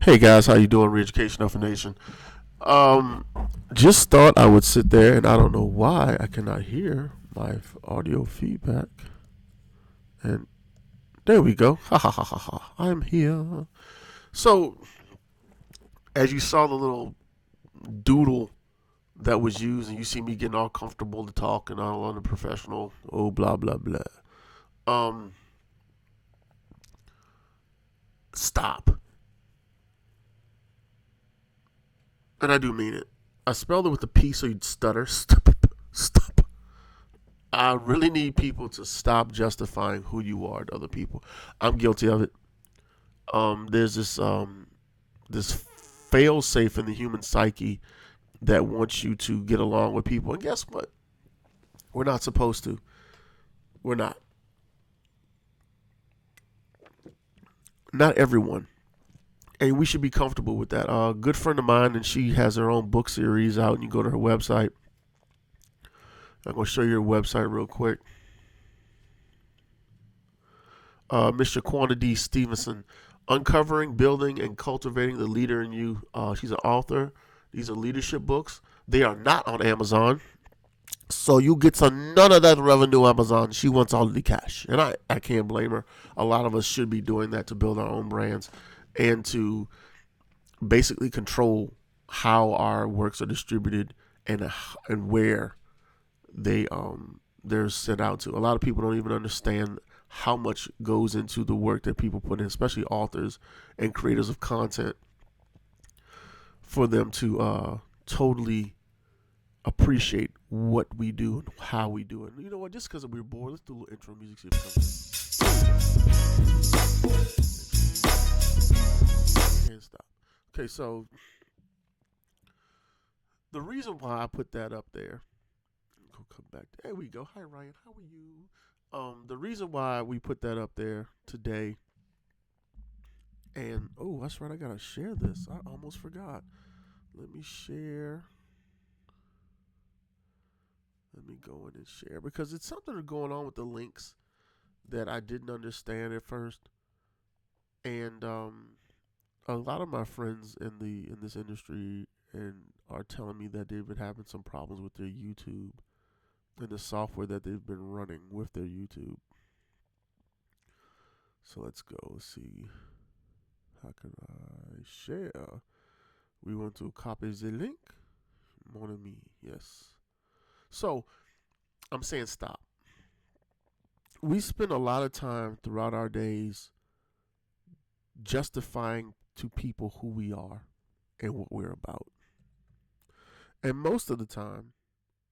Hey guys, how you doing? Reeducation of a Nation. Um, just thought I would sit there, and I don't know why I cannot hear my audio feedback. And there we go. Ha ha ha ha ha. I'm here. So, as you saw the little doodle that was used, and you see me getting all comfortable to talk and all unprofessional. Oh, blah blah blah. Um, Stop. And I do mean it. I spelled it with a P, so you'd stutter. Stop. Stop. I really need people to stop justifying who you are to other people. I'm guilty of it. There's this fail safe in the human psyche that wants you to get along with people, and guess what? We're not supposed to. We're not. Not everyone, and we should be comfortable with that. A good friend of mine, and she has her own book series out, and you go to her website. I'm gonna show you her website real quick. Mr. Quanta D. Stevenson, Uncovering, Building, and Cultivating the Leader in You. She's an author. These are leadership books. They are not on Amazon. So you get some none of that revenue Amazon. She wants all the cash. And I can't blame her. A lot of us should be doing that to build our own brands and to basically control how our works are distributed and where they're sent out to. A lot of people don't even understand how much goes into the work that people put in, especially authors and creators of content, for them to totally appreciate what we do and how we do it. You know what? Just because we're bored, let's do a little intro music. See if it can't stop. Okay, so the reason why I put that up there, go come back. There we go. Hi Ryan, how are you? The reason why we put that up there today, and oh, that's right, I gotta share this. I almost forgot. Let me share. Let me go in and share because it's something going on with the links that I didn't understand at first, and a lot of my friends in this industry and are telling me that they've been having some problems with their YouTube and the software that they've been running with their YouTube. So let's go. Let's see. How can I share? We want to copy the link. Mon ami. Yes. So I'm saying stop. We spend a lot of time throughout our days justifying to people who we are and what we're about. And most of the time,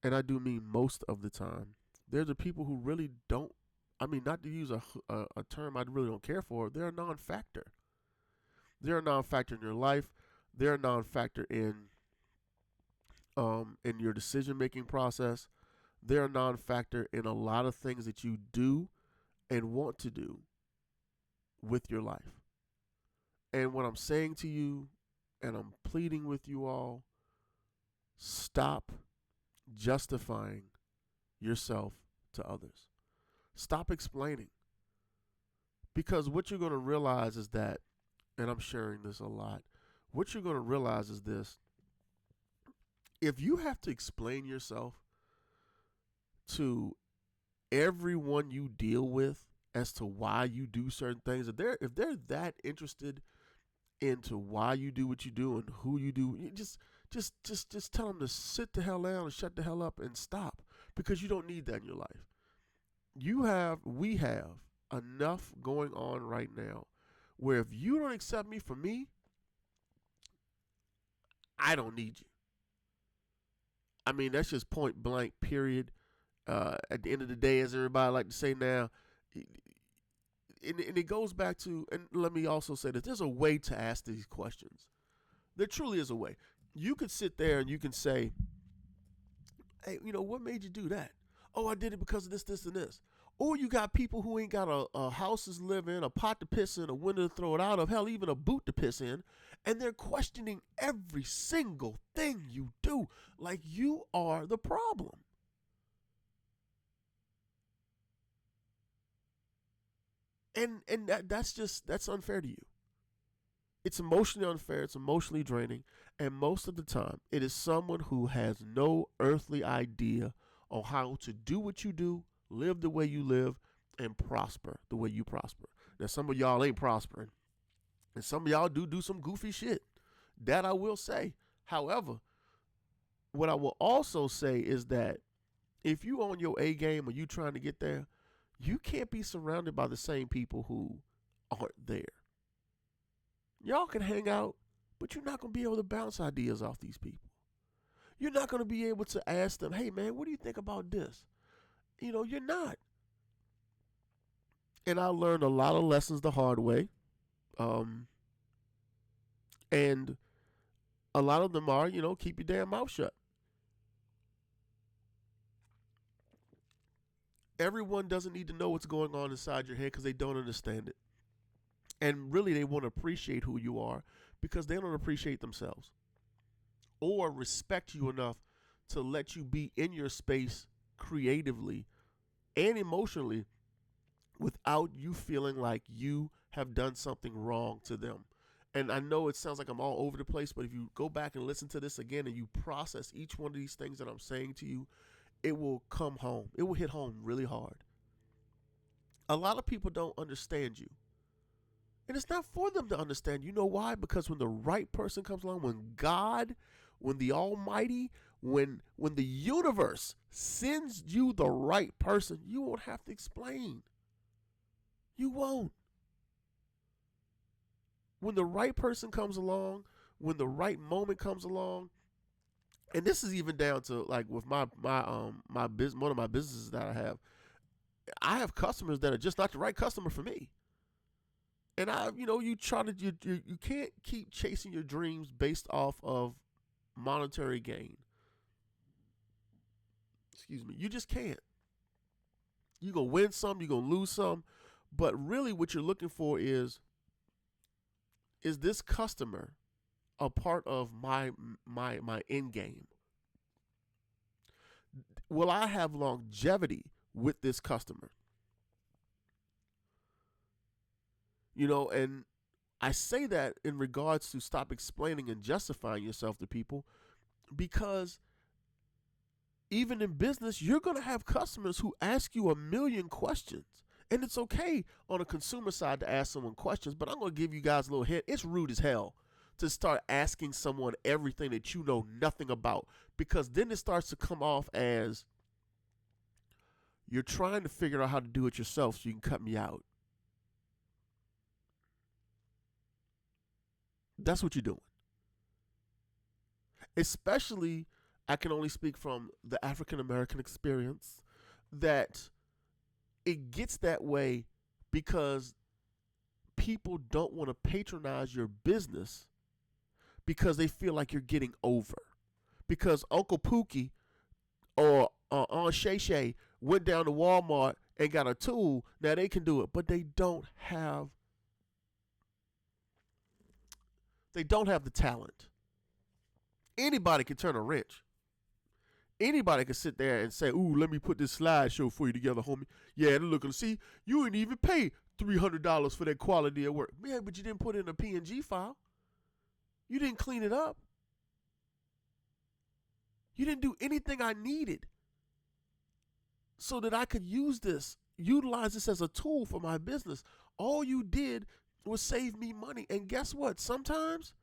and I do mean most of the time, there's the people who really don't. I mean, not to use a term I really don't care for. They're a non-factor. They're a non-factor in your life. They're a non-factor in your decision-making process. They're a non-factor in a lot of things that you do and want to do with your life. And what I'm saying to you, and I'm pleading with you all, stop justifying yourself to others. Stop explaining. Because what you're going to realize is that, and I'm sharing this a lot, what you're going to realize is this: if you have to explain yourself to everyone you deal with as to why you do certain things, if they're that interested into why you do what you do and who you do, just tell them to sit the hell down and shut the hell up and stop, because you don't need that in your life. We have enough going on right now where if you don't accept me for me, I don't need you. I mean, that's just point blank, period. At the end of the day, as everybody like to say now, and it goes back to, and let me also say that there's a way to ask these questions. There truly is a way. You could sit there and you can say, hey, what made you do that? Oh, I did it because of this, this, and this. Or you got people who ain't got a house to live in, a pot to piss in, a window to throw it out of, hell, even a boot to piss in, and they're questioning every single thing you do like you are the problem. And that's unfair to you. It's emotionally unfair, it's emotionally draining, and most of the time, it is someone who has no earthly idea on how to do what you do, live the way you live, and prosper the way you prosper. Now, some of y'all ain't prospering, and some of y'all do some goofy shit. That I will say. However, what I will also say is that if you on your A game or you trying to get there, you can't be surrounded by the same people who aren't there. Y'all can hang out, but you're not going to be able to bounce ideas off these people. You're not going to be able to ask them, hey, man, what do you think about this? You're not. And I learned a lot of lessons the hard way. And a lot of them are, keep your damn mouth shut. Everyone doesn't need to know what's going on inside your head because they don't understand it. And really, they won't appreciate who you are because they don't appreciate themselves or respect you enough to let you be in your space creatively and emotionally without you feeling like you have done something wrong to them. And I know it sounds like I'm all over the place, but if you go back and listen to this again and you process each one of these things that I'm saying to you, it will come home. It will hit home really hard. A lot of people don't understand you. And it's not for them to understand. You know why? Because when the right person comes along, when God, when the Almighty, when the universe sends you the right person, you won't have to explain. You won't. When the right person comes along, when the right moment comes along, and this is even down to like with my business, one of my businesses that I have customers that are just not the right customer for me. And you can't keep chasing your dreams based off of monetary gain. Excuse me. You just can't. You're going to win some, you're going to lose some. But really what you're looking for is this customer a part of my end game? Will I have longevity with this customer? And I say that in regards to stop explaining and justifying yourself to people, because even in business, you're going to have customers who ask you a million questions. And it's okay on a consumer side to ask someone questions, but I'm going to give you guys a little hint. It's rude as hell to start asking someone everything that you know nothing about, because then it starts to come off as you're trying to figure out how to do it yourself so you can cut me out. That's what you're doing. Especially, I can only speak from the African American experience, that it gets that way because people don't want to patronize your business because they feel like you're getting over. Because Uncle Pookie or Aunt Shay Shay went down to Walmart and got a tool, now they can do it, but they don't have the talent. Anybody can turn a wrench. Anybody can sit there and say, ooh, let me put this slideshow for you together, homie. Yeah, they're looking to see, you didn't even pay $300 for that quality of work. Yeah, but you didn't put it in a PNG file. You didn't clean it up. You didn't do anything I needed so that I could utilize this as a tool for my business. All you did was save me money. And guess what? Sometimes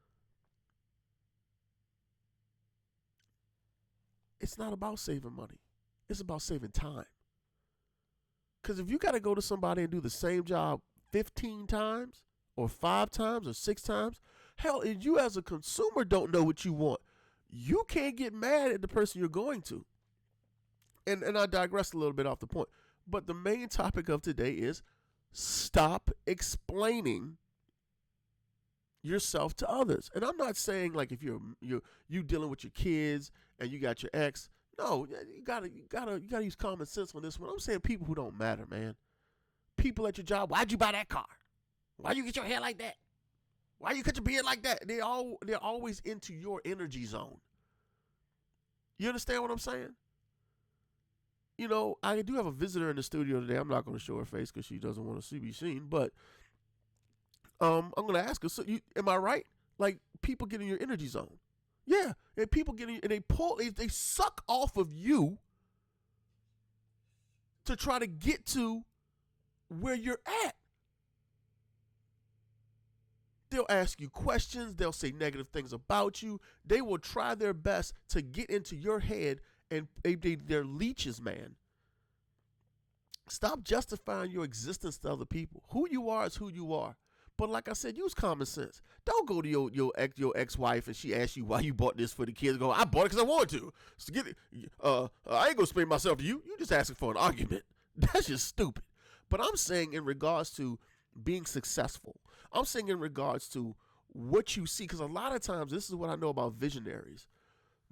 it's not about saving money. It's about saving time. Because if you got to go to somebody and do the same job 15 times or 5 times or 6 times, hell, if you as a consumer don't know what you want, you can't get mad at the person you're going to. And I digress a little bit off the point. But the main topic of today is stop explaining yourself to others. And I'm not saying like if you dealing with your kids and you got your ex. No, you gotta use common sense on this one. I'm saying people who don't matter, man. People at your job. Why'd you buy that car? Why you get your hair like that? Why you cut your beard like that? They're always into your energy zone. You understand what I'm saying? I do have a visitor in the studio today. I'm not going to show her face because she doesn't want to be seen. But I'm gonna ask her. So, am I right? Like people get in your energy zone. Yeah, and people get in, and they suck off of you to try to get to where you're at. They'll ask you questions. They'll say negative things about you. They will try their best to get into your head, and they're leeches, man. Stop justifying your existence to other people. Who you are is who you are. But like I said, use common sense. Don't go to your ex-wife and she asks you why you bought this for the kids. Go, I bought it because I wanted to. So get it. I ain't gonna explain myself to you. You just asking for an argument. That's just stupid. But I'm saying in regards to being successful, I'm saying in regards to what you see, because a lot of times this is what I know about visionaries.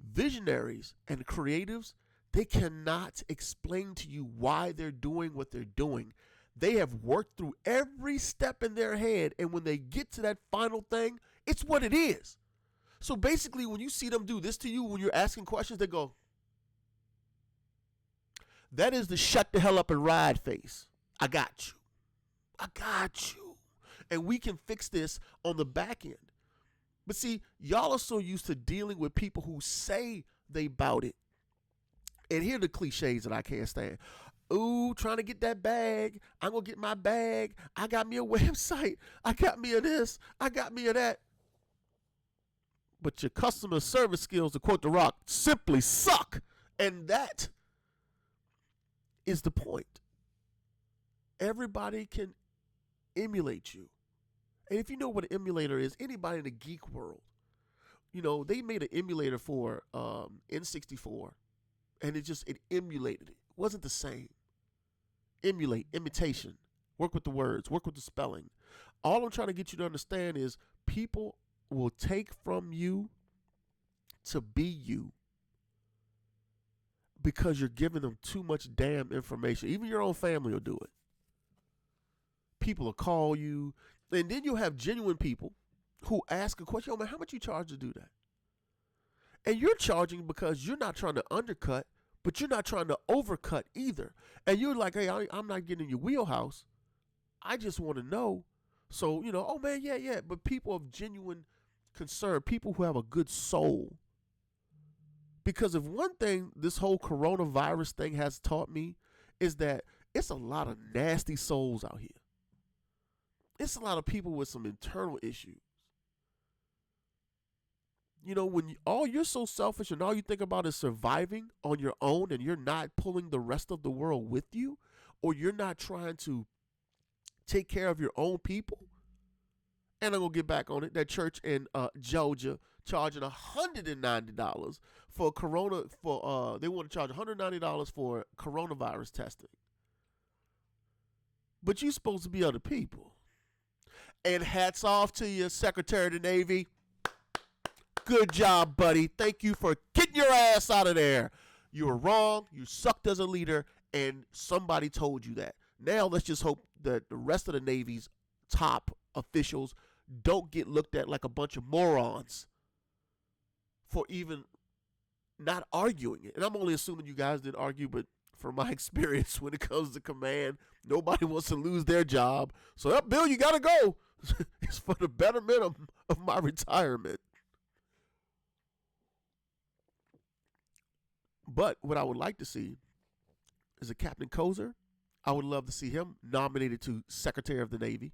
Visionaries and creatives, they cannot explain to you why they're doing what they're doing. They have worked through every step in their head, and when they get to that final thing, it's what it is. So basically, when you see them do this to you, when you're asking questions, they go, that is the shut the hell up and ride face. I got you. I got you. And we can fix this on the back end. But see, y'all are so used to dealing with people who say they bout it. And here are the cliches that I can't stand. Ooh, trying to get that bag. I'm going to get my bag. I got me a website. I got me a this. I got me a that. But your customer service skills, to quote The Rock, simply suck. And that is the point. Everybody can emulate you. And if you know what an emulator is, anybody in the geek world, they made an emulator for N64. And it emulated it. It wasn't the same. Emulate, imitation. Work with the words. Work with the spelling. All I'm trying to get you to understand is people will take from you to be you because you're giving them too much damn information. Even your own family will do it. People will call you. And then you'll have genuine people who ask a question, man, how much you charge to do that? And you're charging because you're not trying to undercut, but you're not trying to overcut either. And you're like, hey, I'm not getting in your wheelhouse. I just want to know. So, oh man, yeah. But people of genuine concern, people who have a good soul. Because if one thing this whole coronavirus thing has taught me is that it's a lot of nasty souls out here. It's a lot of people with some internal issues. When all you're so selfish and all you think about is surviving on your own and you're not pulling the rest of the world with you, or you're not trying to take care of your own people. And I'm going to get back on it. That church in Georgia charging $190 for they want to charge $190 for coronavirus testing. But you're supposed to be other people. And hats off to you, Secretary of the Navy. Good job, buddy. Thank you for getting your ass out of there. You were wrong. You sucked as a leader, and somebody told you that. Now let's just hope that the rest of the Navy's top officials don't get looked at like a bunch of morons for even not arguing it. And I'm only assuming you guys didn't argue, but from my experience when it comes to command, nobody wants to lose their job. So, Bill, you got to go. It's for the betterment of my retirement. But what I would like to see is a Captain Kozer. I would love to see him nominated to Secretary of the Navy.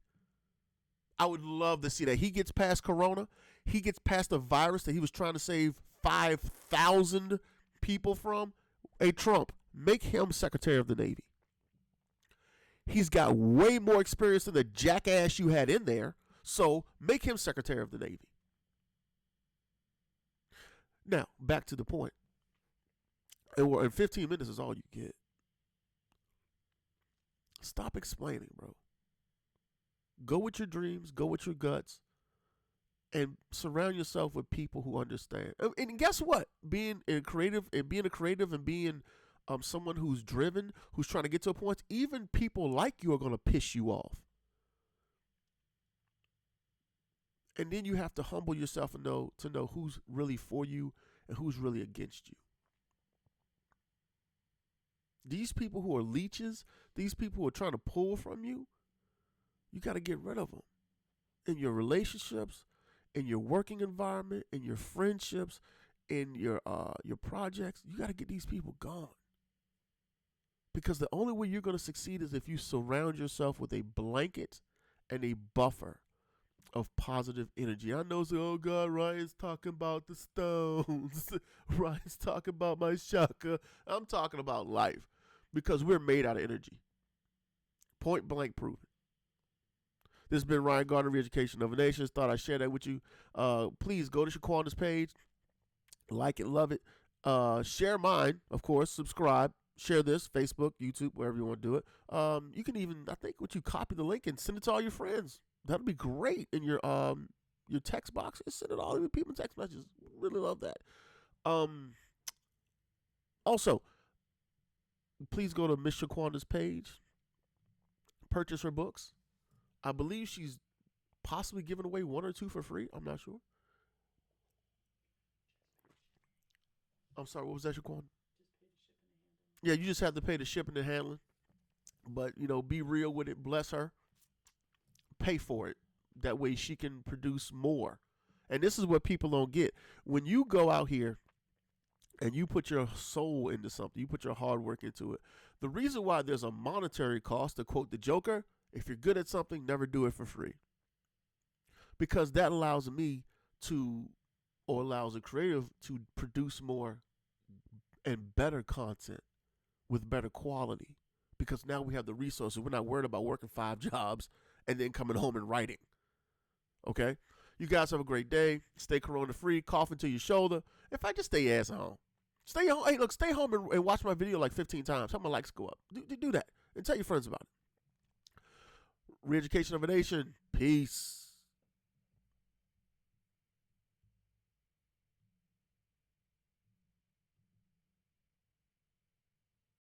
I would love to see that. He gets past Corona. He gets past the virus that he was trying to save 5,000 people from. Hey, Trump, make him Secretary of the Navy. He's got way more experience than the jackass you had in there, so make him Secretary of the Navy. Now, back to the point. And 15 minutes is all you get. Stop explaining, bro. Go with your dreams, go with your guts, and surround yourself with people who understand. And guess what? Being a creative and being someone who's driven, who's trying to get to a point, even people like you are going to piss you off. And then you have to humble yourself and know who's really for you and who's really against you. These people who are leeches, these people who are trying to pull from you, you got to get rid of them. in your relationships, in your working environment, in your friendships, in your projects. You got to get these people gone. Because the only way you're going to succeed is if you surround yourself with a blanket and a buffer of positive energy. I know, oh God, Ryan's talking about the Stones. Ryan's talking about my shaka. I'm talking about life because we're made out of energy. Point blank proven. This has been Ryan Gardner, Re-Education of a Nation. Thought I'd share that with you. Please go to Shaquanda's page. Like it, love it. Share mine, of course. Subscribe. Share this, Facebook, YouTube, wherever you want to do it. You can even, I think, you copy the link and send it to all your friends. That'll be great in your text box. Just send it all to people in text messages. Really love that. Also, please go to Miss Shaquanda's page. Purchase her books. I believe she's possibly giving away 1 or 2 for free. I'm not sure. I'm sorry, what was that, Shaquanda? Yeah, you just have to pay the shipping and handling. But, be real with it. Bless her. Pay for it. That way she can produce more. And this is what people don't get. When you go out here and you put your soul into something, you put your hard work into it, the reason why there's a monetary cost, to quote the Joker, if you're good at something, never do it for free. Because that allows me to, or allows a creative to produce more and better content with better quality, because now we have the resources. We're not worried about working 5 jobs and then coming home and writing. Okay? You guys have a great day. Stay corona-free. Cough into your shoulder. In fact, just stay ass home. Stay home. Hey, look, stay home and watch my video like 15 times. Help my likes go up. Do that. And tell your friends about it. Re-Education of a Nation. Peace.